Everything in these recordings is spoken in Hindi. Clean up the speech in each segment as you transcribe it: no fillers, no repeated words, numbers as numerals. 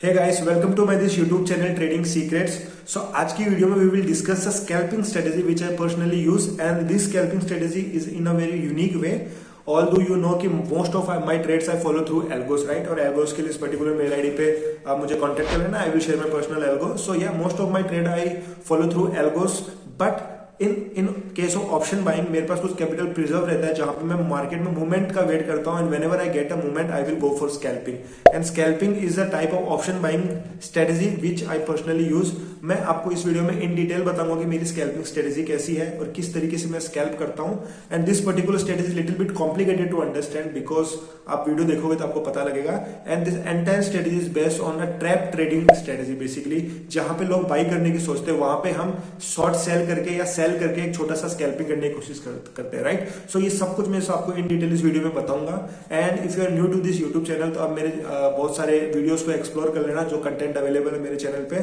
Hey guys, welcome to my this YouTube channel Trading Secrets. So आज की वीडियो में we will discuss a scalping strategy which I personally use and this scalping strategy is in a very unique way. Although you know कि most of my trades I follow through algos, right? और algos के लिए इस particular mail ID पे आप मुझे contact कर लेना. I will share my personal algo. So yeah, most of my trade I follow through algos, but in case of option buying मेरे पास कुछ कैपिटल प्रिजर्व रहता है जहां पे मैं मार्केट में मूवमेंट का वेट करता हूं and whenever I get a movement I will go for scalping and scalping is a type of option buying strategy which I personally use. मैं आपको इस वीडियो में इन डिटेल बताऊंगा कि मेरी स्कैल्पिंग स्ट्रेटेजी कैसी है और किस तरीके से मैं स्कैल्प करता हूं. And this particular strategy little bit complicated to understand because आप वीडियो देखोगे तो आपको पता लगेगा. And this entire strategy is based on a trap trading strategy. Basically जहां पे लोग बाई करने की सोचते हैं वहां पे हम शॉर्ट सेल करके या सेल करके एक छोटा सा स्कैल्पिंग करने की कोशिश करते हैं, राइट. सो ये सब कुछ मैं आपको इन डिटेल इस वीडियो में बताऊंगा. And if you are new to this YouTube channel तो आप मेरे बहुत सारे वीडियोस को एक्सप्लोर कर लेना जो कंटेंट अवेलेबल है मेरे चैनल पे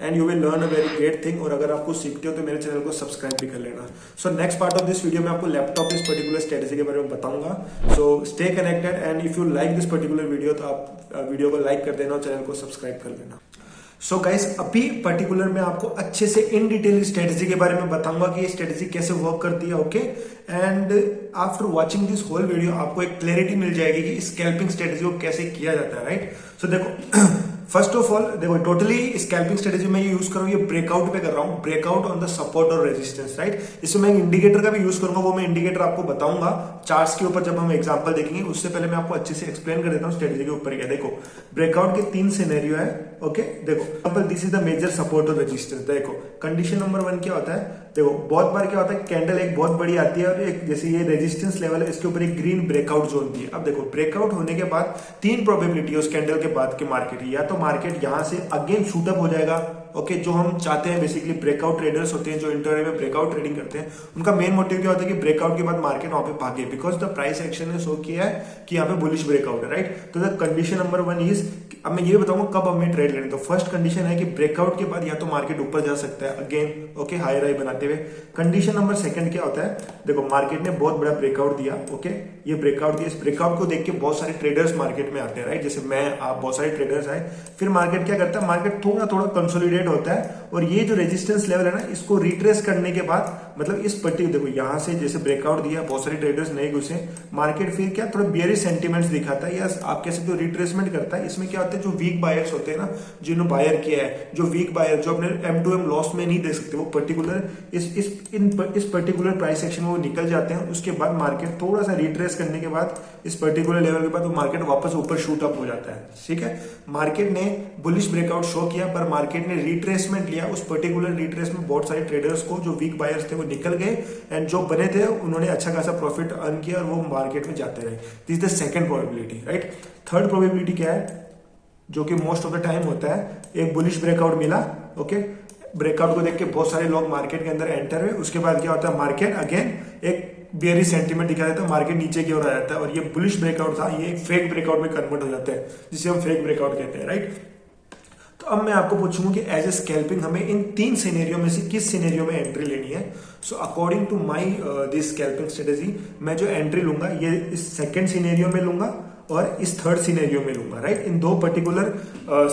and you will learn a very great thing. और अगर आपको सीखते हो तो मेरे चैनल को सब्सक्राइब भी कर लेना. So next part of this video में आपको लैपटॉप इस पर्टिकुलर स्ट्रेटेजी के बारे में बताऊंगा. So stay connected and if you like this particular video तो आप वीडियो को लाइक कर देना और चैनल को सब्सक्राइब कर लेना. सो गाइस अभी पर्टिकुलर मैं आपको अच्छे से इन डिटेल स्ट्रेटेजी के बारे में बताऊंगा कि ये स्ट्रेटेजी कैसे वर्क करती है. Okay, and after watching this whole video आपको एक क्लैरिटी मिल जाएगी कि स्कैल्पिंग स्ट्रेटेजी को कैसे किया जाता है, राइट. सो देखो फर्स्ट ऑफ ऑल देखो टोटली स्कैल्पिंग स्ट्रेटेजी में यूज कर रहा हूँ ये ब्रेकआउट पे कर रहा हूँ, ब्रेकआउट ऑन द सपोर्ट और रेजिस्टेंस, राइट. इसमें मैं इंडिकेटर का भी यूज करूंगा, वो मैं इंडिकेटर आपको बताऊंगा चार्ट्स के ऊपर जब हम एग्जांपल देखेंगे. उससे पहले मैं आपको अच्छे से एक्सप्लेन कर देता हूँ स्ट्रेटेजी के ऊपर. क्या देखो ब्रेकआउट के 3 सिनेरियो है. ओके देखो this is the major support और रेजिस्टेंस. देखो कंडीशन नंबर 1 क्या होता है. देखो बहुत बार क्या होता है कैंडल एक बहुत बड़ी आती है और एक जैसे ये रेजिस्टेंस लेवल है इसके ऊपर एक ग्रीन ब्रेकआउट जोन दी है. अब देखो ब्रेकआउट होने के बाद 3 प्रोबेबिलिटी है उस कैंडल के बाद के मार्केट. या तो मार्केट यहां से अगेन शूटअप हो जाएगा. ओके जो हम चाहते हैं बेसिकली ब्रेकआउट ट्रेडर्स होते हैं जो इंटरडे में ब्रेकआउट ट्रेडिंग करते हैं उनका मेन मोटिव क्या होता है कि ब्रेकआउट के बाद मार्केट वहां पे भागे बिकॉज द प्राइस एक्शन ने शो किया है कि यहाँ पे बुलिश ब्रेकआउट है, राइट. तो द कंडीशन नंबर 1 इज, अब मैं ये बताऊंगा कब हमें ट्रेड लेना. तो फर्स्ट कंडीशन है कि ब्रेकआउट के बाद या तो मार्केट ऊपर जा सकता है अगेन, ओके हायर हाई बनाते हुए. कंडीशन नंबर 2 क्या होता है. देखो मार्केट ने बहुत बड़ा ब्रेकआउट दिया. ओके ये ब्रेकआउट दिया, इस ब्रेकआउट को देख के बहुत सारे ट्रेडर्स मार्केट में आते हैं, राइट. जैसे मैं आप बहुत सारे ट्रेडर्स आए. फिर मार्केट क्या करता है, मार्केट थोड़ा थोड़ा कंसोलिडेट होता है और ये जो रेजिस्टेंस लेवल है ना इसको रिट्रेस करने के बाद मतलब इस पर्टिकुलर देखो यहां से जैसे ब्रेकआउट दिया बहुत सारे ट्रेडर्स नहीं घुसे. मार्केट फिर क्या थोड़ा बियरिश सेंटीमेंट्स दिखाता है या आप कह सकते हो रिट्रेसमेंट करता है. इसमें क्या होता है जो वीक बायर्स होते हैं ना जिन्होंने बायर किया है, जो वीक बायर जो अपने M2M लॉस में नहीं दे सकते वो पर्टिकुलर इस पर्टिकुलर प्राइस सेक्शन में वो निकल जाते हैं. उसके बाद मार्केट थोड़ा सा रिट्रेस करने के बाद इस पर्टिकुलर लेवल के बाद वो मार्केट वापस ऊपर शूट अप हो जाता है. ठीक है मार्केट ने बुलिश ब्रेकआउट शो किया पर मार्केट ने रिट्रेसमेंट लिया. उस पर्टिकुलर रिट्रेस में बहुत सारे ट्रेडर्स को जो वीक बायर्स थे वो निकल गए एंड जो बने थे उन्होंने अच्छा खासा प्रॉफिट अर्न किया और वो मार्केट में जाते रहे. This is the second probability, right. Third probability क्या है जो कि मोस्ट ऑफ द टाइम होता है, एक बुलिश ब्रेकआउट मिला. ओके ब्रेकआउट को देख के बहुत सारे लोग मार्केट के अंदर एंटर हुए. उसके बाद क्या होता है मार्केट अगेन एक बेयरिश सेंटीमेंट दिखा देता है, मार्केट नीचे की ओर आ जाता है और ये बुलिश ब्रेकआउट था ये एक फेक ब्रेकआउट में कन्वर्ट हो जाता है जिसे हम फेक ब्रेकआउट कहते हैं, राइट. तो अब मैं आपको पूछूंगा कि एज ए स्कैल्पिंग हमें इन 3 सिनेरियो में से किस सिनेरियो में एंट्री लेनी है. So according to my this scalping strategy मैं जो एंट्री लूंगा ये इस सेकंड सिनेरियो में लूंगा और इस थर्ड सिनेरियो में लूंगा, राइट. इन 2 पर्टिकुलर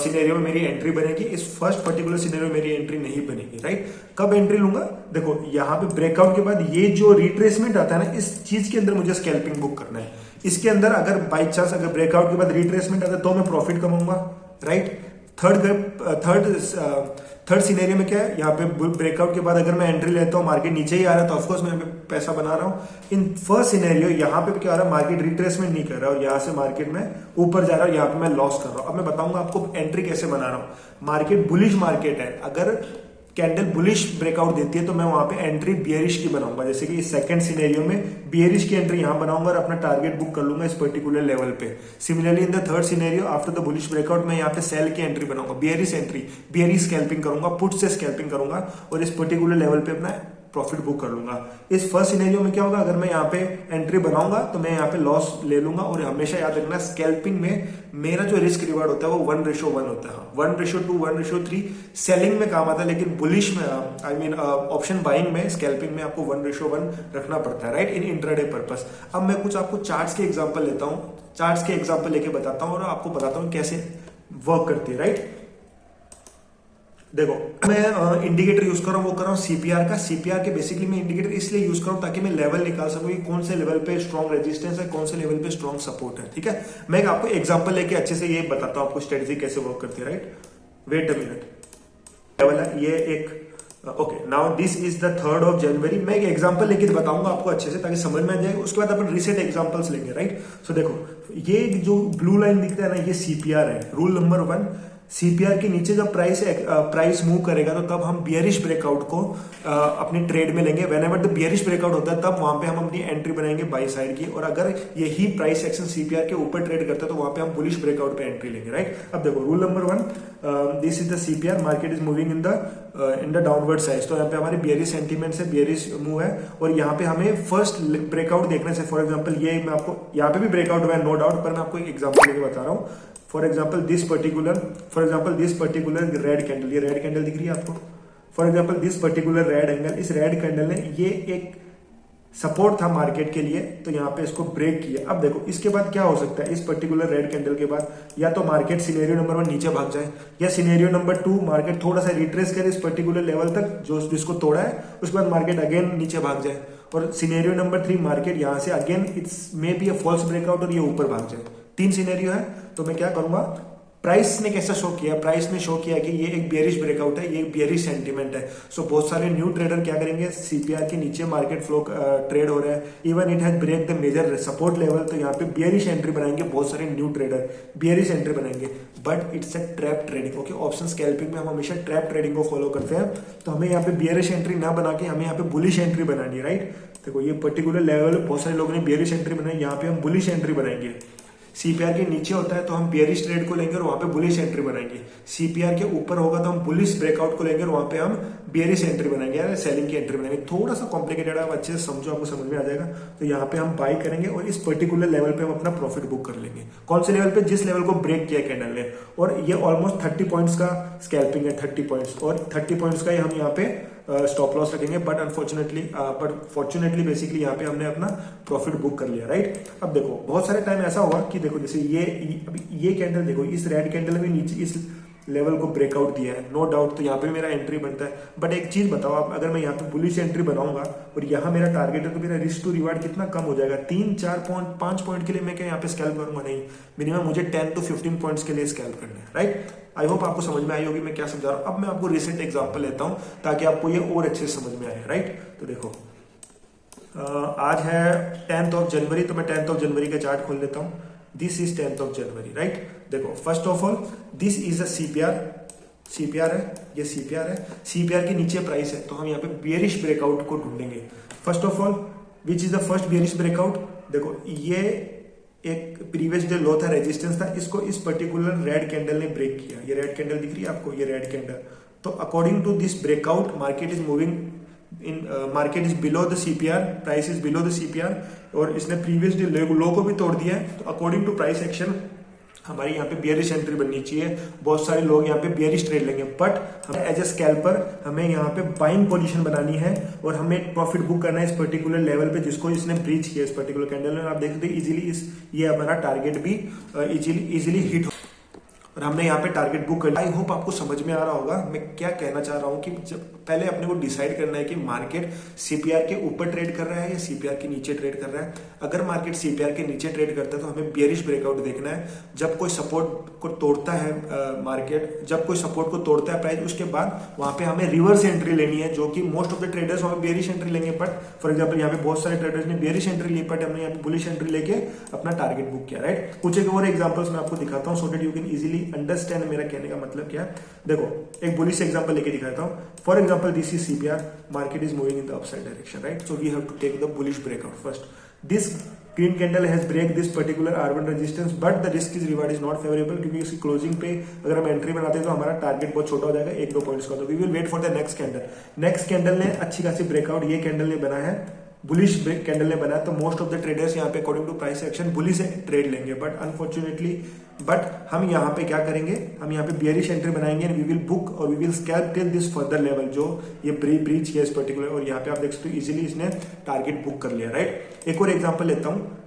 सिनेरियो में मेरी एंट्री बनेगी. इस फर्स्ट पर्टिकुलर सिनेरियो में मेरी एंट्री नहीं बनेगी, राइट. कब एंट्री लूंगा देखो यहाँ पे ब्रेकआउट के बाद ये जो रिट्रेसमेंट आता है ना इस चीज के अंदर मुझे स्कैल्पिंग बुक करना है. इसके अंदर अगर बाई चांस अगर ब्रेकआउट के बाद रिट्रेसमेंट आता है तो मैं प्रॉफिट कमाऊंगा, राइट. थर्ड सिनेरियो में क्या है यहाँ पे ब्रेकआउट के बाद अगर मैं एंट्री लेता हूँ मार्केट नीचे ही आ रहा है तो ऑफकोर्स मैं पैसा बना रहा हूँ. इन फर्स्ट सिनेरियो यहाँ पे क्या हो रहा है मार्केट रिट्रेसमेंट नहीं कर रहा है और यहाँ से मार्केट में ऊपर जा रहा है और यहाँ पे मैं लॉस कर रहा हूँ. अब मैं बताऊंगा आपको एंट्री कैसे बना रहा हूँ. मार्केट बुलिश मार्केट है, अगर कैंडल बुलिश ब्रेकआउट देती है तो मैं वहां पे एंट्री बियरिश की बनाऊंगा. जैसे कि इस सेकंड सिनेरियो में बियरिश की एंट्री यहां बनाऊंगा और अपना टारगेट बुक कर लूंगा इस पर्टिकुलर लेवल पे. Similarly in the third scenario after the bullish breakout मैं यहां पे सेल की एंट्री बनाऊंगा, बियरिश एंट्री, बियरिश स्कैल्पिंग करूंगा, पुट से स्कैल्पिंग करूंगा और इस पर्टिकुलर लेवल पे अपना प्रॉफिट बुक कर लूंगा. इस फर्स्ट सिनेरियो में क्या होगा अगर मैं यहाँ पे एंट्री बनाऊंगा तो मैं यहाँ पे लॉस ले लूंगा. और हमेशा याद रखना स्कैल्पिंग में मेरा जो रिस्क रिवार्ड होता है वो 1:1 होता है. 1:2 1:3 सेलिंग में काम आता है लेकिन बुलिश में आई मीन ऑप्शन बाइंग में स्कैल्पिंग में आपको 1:1 रखना पड़ता है, राइट, इन इंट्राडे पर्पस. अब मैं कुछ आपको चार्ट्स के एग्जाम्पल लेता हूँ, चार्ट्स के एग्जाम्पल लेके बताता हूँ और आपको बताता हूँ कैसे वर्क करती है, राइट. देखो मैं इंडिकेटर यूज कर रहा हूँ, वो कर रहा हूँ सीपीआर का। सीपीआर के बेसिकली मैं इंडिकेटर इसलिए यूज कर रहा हूँ ताकि मैं लेवल निकाल सकूँ कि कौन से लेवल पे स्ट्रॉन्ग रेजिस्टेंस है, कौन से लेवल पे स्ट्रॉन्ग सपोर्ट है। ठीक है, मैं आपको एग्जांपल लेके अच्छे से ये बताता हूँ आपको स्ट्रेटेजी कैसे वर्क करती है। Right, wait a minute, level है ये एक। Okay, now this is the 3rd of January। मैं एक एग्जांपल लेके बताऊंगा आपको अच्छे से ताकि समझ में आ जाए, उसके बाद अपन रिसेंट एग्जांपल्स लेंगे। राइट, सो देखो ये जो ब्लू लाइन दिखता है ना, ये सीपीआर है। रूल नंबर 1, सीपीआर के नीचे जब प्राइस मूव करेगा तो तब हम बियरिश ब्रेकआउट को अपनी ट्रेड में लेंगे। व्हेनेवर द बियरिश ब्रेकआउट होता है तब वहां पे हम अपनी एंट्री बनाएंगे बाई साइड की, और अगर यही प्राइस एक्शन सीपीआर के ऊपर ट्रेड करता है तो वहां पे हम बुलिश ब्रेकआउट पे एंट्री लेंगे। राइट, अब देखो rule number 1, this is the CPR, market is moving in the downward side. तो यहाँ पे हमारे बियरिश सेंटीमेंट से बियरिश मूव है, और यहाँ पे हमें फर्स्ट ब्रेकआउट देखने से, फॉर एग्जाम्पल ये मैं आपको यहाँ पे भी ब्रेकआउट हुआ है नो डाउट, पर मैं आपको एक एग्जाम्पल लेके बता रहा हूँ। For example this particular red candle, ये रेड कैंडल दिख रही है आपको। For example this particular red angle, इस रेड कैंडल ने ये एक सपोर्ट था मार्केट के लिए, तो यहाँ पे इसको ब्रेक किया। अब देखो इसके बाद क्या हो सकता है, इस पर्टिकुलर रेड कैंडल के बाद या तो मार्केट सिनेरियो नंबर 1 नीचे भाग जाए, या सिनेरियो नंबर 2 मार्केट थोड़ा सा रिट्रेस करे इस पर्टिकुलर लेवल तक जो जिसको तोड़ा है, उसके बाद मार्केट अगेन नीचे भाग जाए, और सिनेरियो नंबर 3 मार्केट यहाँ से again it's may be a false breakout और ये ऊपर भाग जाए। 3 सिनेरियो है, तो मैं क्या करूंगा, प्राइस ने कैसा शो किया, प्राइस ने शो किया कि ये एक बियरिश ब्रेकआउट है, ये एक बियरिश सेंटीमेंट है। सो बहुत सारे न्यू ट्रेडर क्या करेंगे, सीपीआर के नीचे मार्केट फ्लो ट्रेड हो रहा है, even it has break the major support level, तो यहाँ पे बियरिश एंट्री बनाएंगे बहुत सारे न्यू ट्रेडर, बियरिश एंट्री बनाएंगे। But it's a trap trading. Okay, option scalping में हम हमेशा ट्रैप ट्रेडिंग को फॉलो करते हैं, तो हमें यहाँ पे बियरिश एंट्री ना बना के हमें यहाँ पे बुलिश एंट्री बनानी है। राइट, देखो ये पर्टिकुलर लेवल बहुत सारे लोगों ने बियरिश एंट्री बनाई, यहाँ पे हम बुलिश एंट्री बनाएंगे। सीपीआर के नीचे होता है तो हम बियरिश ट्रेड को लेंगे और वहां पे बुलिश एंट्री बनाएंगे। सीपीआर के ऊपर होगा तो हम बुलिश ब्रेकआउट को लेंगे और वहां पे हम बियरिश एंट्री बनाएंगे या सेलिंग की एंट्री बनाएंगे। थोड़ा सा कॉम्प्लिकेटेड है, आप अच्छे से समझो, आपको समझ में आ जाएगा। तो यहाँ पे हम बाई करेंगे और इस पर्टिकुलर लेवल पे हम अपना प्रॉफिट बुक कर लेंगे। कौन से लेवल पे, जिस लेवल को ब्रेक किया कैंडल ने, और ये ऑलमोस्ट 30 पॉइंट्स का स्कैल्पिंग है, 30 पॉइंट्स, और 30 पॉइंट्स का ही हम यहाँ पे स्टॉप लॉस रखेंगे। बट फॉर्चुनेटली बेसिकली यहाँ पे हमने अपना प्रॉफिट बुक कर लिया। राइट, अब देखो बहुत सारे टाइम ऐसा हुआ कि देखो जैसे ये कैंडल देखो, इस रेड कैंडल में नीचे इस लेवल को ब्रेकआउट दिया है, नो डाउट, तो यहाँ पे मेरा एंट्री बनता है। बट एक चीज बताओ आप, अगर मैं यहाँ पे बुलिश एंट्री बनाऊंगा और यहाँ मेरा टारगेट है, तो मेरा रिस्क टू रिवार्ड कितना कम हो जाएगा। 3, 4 पॉइंट, 5 पॉइंट के लिए मैं क्या यहाँ पे स्कैल्प करूंगा, नहीं, मिनिमम मुझे 10 to 15 पॉइंट्स के लिए स्कैल्प करना है। राइट, आई होप आपको समझ में आई होगी मैं क्या समझा रहा हूँ। अब मैं आपको रिसेंट एग्जाम्पल लेता हूँ ताकि आपको ये और अच्छे से समझ में आए। राइट, तो देखो आज है 10th of January, तो मैं 10th of January का चार्ट खोल लेता हूँ। This is 10th of January। Right, देखो first of all this is a CPR है, ये सीपीआर है। सीपीआर के नीचे प्राइस है, तो हम यहाँ पे बियरिश ब्रेकआउट को ढूंढेंगे। First of all which is the first bearish breakout, देखो ये एक प्रीवियस जो लो था, रेजिस्टेंस था, इसको इस पर्टिकुलर रेड कैंडल ने ब्रेक किया। ये रेड कैंडल दिख रही है आपको, ये रेड कैंडल। तो according to this breakout market is moving in, market is below the CPR, price is below the CPR, और इसने प्रीवियस लो को भी तोड़ दिया है। तो अकॉर्डिंग टू प्राइस एक्शन हमारी यहाँ पे बियरिश एंट्री बननी चाहिए। बहुत सारे लोग यहाँ पे बियरिश ट्रेड लेंगे, बट हमें एज ए स्कैल्पर हमें यहाँ पे बाइंग पोजीशन बनानी है और हमें प्रॉफिट बुक करना है इस पर्टिकुलर लेवल पे जिसको इसने ब्रीच किया, इस पर्टिकुलर कैंडल में। आप देख सकते हैं इजीली ये हमारा टारगेट भी इजीली हिट हो, और हमने यहाँ पे टारगेट बुक कर। आई होप आपको समझ में आ रहा होगा मैं क्या कहना चाह रहा हूँ कि जब पहले अपने को डिसाइड करना है कि मार्केट सीपीआर के ऊपर ट्रेड कर रहा है या सीपीआर के नीचे ट्रेड कर रहा है। अगर मार्केट सीपीआर के नीचे ट्रेड करता है तो हमें बियरिश ब्रेकआउट देखना है। जब कोई सपोर्ट को तोड़ता है मार्केट, जब कोई सपोर्ट को तोड़ता है प्राइस, उसके बाद वहां पे हमें रिवर्स एंट्री लेनी है, जो कि मोस्ट ऑफ द ट्रेडर्स वहां बियरिश एंट्री लेंगे। बट फॉर एग्जाम्पल यहाँ पे बहुत सारे ट्रेडर्स ने बियरिश एंट्री ली, बट हमने यहाँ पे बुलिश एंट्री लेके अपना टारगेट बुक किया। राइट, कुछ एक और एग्जाम्पल्स मैं आपको दिखाता हूँ so that you can easily understand मेरा कहने का मतलब क्या है। देखो एक बुलिश एग्जांपल लेके दिखाता हूं। For example this is CPR, market is moving in the upside direction. Right, so we have to take the bullish breakout first. This green candle has break this particular R1 resistance, but the risk is reward is not favourable, क्योंकि इसकी क्लोजिंग पे अगर हम एंट्री बनाते हैं तो हमारा टारगेट बहुत छोटा हो जाएगा, 1-2 पॉइंट्स का। तो we will wait for the next candle. Next candle ने अच्छी खासी ब्रेकआउट ये कैंडल ने बना है, बुलिश ब्रेक कैंडल ने बनाया, तो मोस्ट ऑफ द ट्रेडर्स यहाँ पे according to price action bullish trade लेंगे। बट अनफॉर्चुनेटली हम यहाँ पे क्या करेंगे, हम यहाँ पे बियरिश एंट्री बनाएंगे एंड वी विल बुक और we will scalp till this further level जो ये ब्रीच किया इस पर्टिकुलर, और यहाँ पे आप देख सकते हो इजीली इसने टारगेट बुक कर लिया। राइट, एक और एग्जांपल लेता हूँ,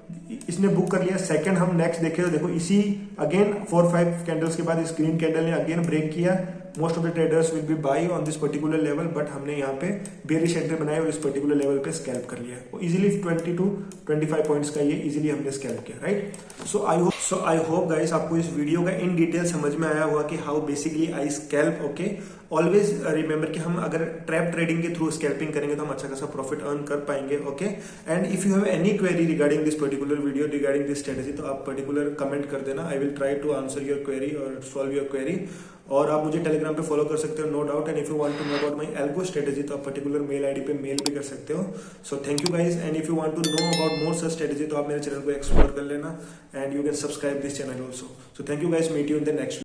इसने बुक कर लिया। सेकंड हम नेक्स्ट देखें तो देखो इसी अगेन 4-5 कैंडल्स के बाद इस ग्रीन कैंडल ने अगेन ब्रेक किया, most of the traders will be by on this particular level, but हमने यहाँ पे बेरिश एंट्री बनाई और इस पर्टिकुलर लेवल पे स्कैल्प कर लिया। इजीली 20 to 25 पॉइंट्स का ये इजीली हमने स्कैल्प किया, right. So I hope guys आपको इस वीडियो का इन डिटेल समझ में आया होगा कि how basically I scalp. Okay, always remember कि हम अगर ट्रैप ट्रेडिंग के थ्रू स्कैल्पिंग करेंगे तो हम अच्छा खासा प्रॉफिट अर्न कर पाएंगे। Okay, and if you have any query regarding this particular video, regarding this strategy, तो आप पर्टिकुलर कमेंट कर देना। I will try to answer your query और सॉल्व योर क्वेरी। और आप मुझे टेलीग्राम पे फॉलो कर सकते हो, no doubt. And if you want to know about my algo strategy तो आप पर्टिकुलर मेल आईडी पे मेल भी कर सकते हो। So thank you guys, and if you want to know about more such strategy तो आप मेरे चैनल को एक्सप्लोर कर लेना, and you can subscribe this channel also. So thank you guys, meet you in the next